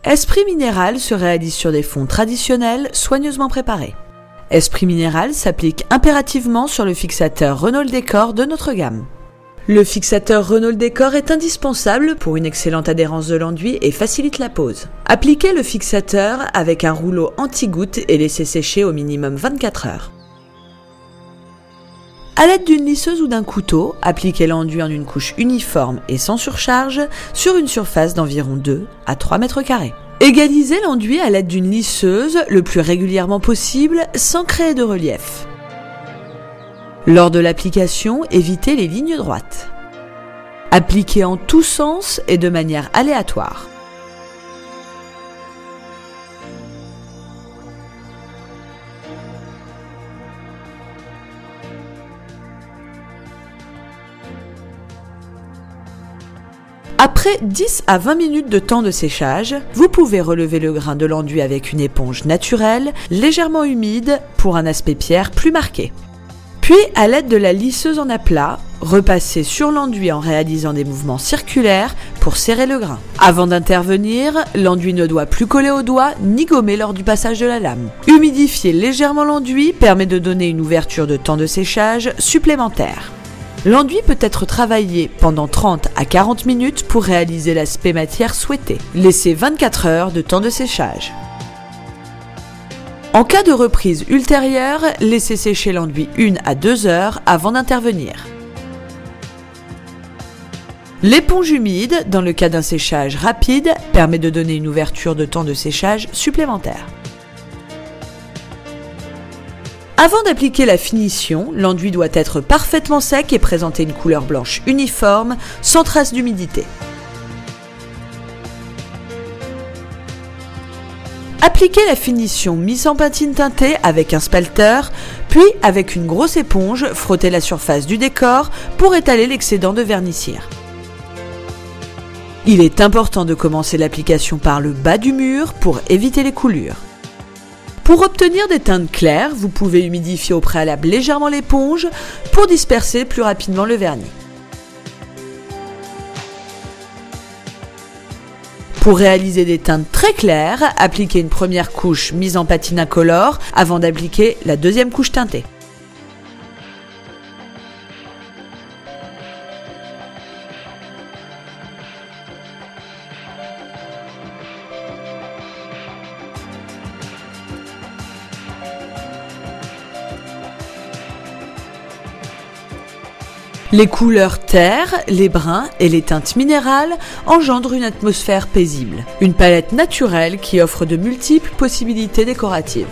Esprit Minéral se réalise sur des fonds traditionnels soigneusement préparés. Esprit Minéral s'applique impérativement sur le fixateur Renault Décor de notre gamme. Le fixateur Renault Décor est indispensable pour une excellente adhérence de l'enduit et facilite la pose. Appliquez le fixateur avec un rouleau anti-goutte et laissez sécher au minimum 24 heures. À l'aide d'une lisseuse ou d'un couteau, appliquez l'enduit en une couche uniforme et sans surcharge sur une surface d'environ 2 à 3 mètres carrés. Égalisez l'enduit à l'aide d'une lisseuse le plus régulièrement possible sans créer de relief. Lors de l'application, évitez les lignes droites. Appliquez en tous sens et de manière aléatoire. Après 10 à 20 minutes de temps de séchage, vous pouvez relever le grain de l'enduit avec une éponge naturelle, légèrement humide pour un aspect pierre plus marqué. Puis, à l'aide de la lisseuse en aplat, repassez sur l'enduit en réalisant des mouvements circulaires pour serrer le grain. Avant d'intervenir, l'enduit ne doit plus coller au doigt ni gommer lors du passage de la lame. Humidifier légèrement l'enduit permet de donner une ouverture de temps de séchage supplémentaire. L'enduit peut être travaillé pendant 30 à 40 minutes pour réaliser l'aspect matière souhaité. Laissez 24 heures de temps de séchage. En cas de reprise ultérieure, laissez sécher l'enduit 1 à 2 heures avant d'intervenir. L'éponge humide, dans le cas d'un séchage rapide, permet de donner une ouverture de temps de séchage supplémentaire. Avant d'appliquer la finition, l'enduit doit être parfaitement sec et présenter une couleur blanche uniforme, sans trace d'humidité. Appliquez la finition mise en patine teintée avec un spalter, puis avec une grosse éponge, frottez la surface du décor pour étaler l'excédent de vernis cire. Il est important de commencer l'application par le bas du mur pour éviter les coulures. Pour obtenir des teintes claires, vous pouvez humidifier au préalable légèrement l'éponge pour disperser plus rapidement le vernis. Pour réaliser des teintes très claires, appliquez une première couche mise en patine incolore avant d'appliquer la deuxième couche teintée. Les couleurs terre, les bruns et les teintes minérales engendrent une atmosphère paisible, une palette naturelle qui offre de multiples possibilités décoratives.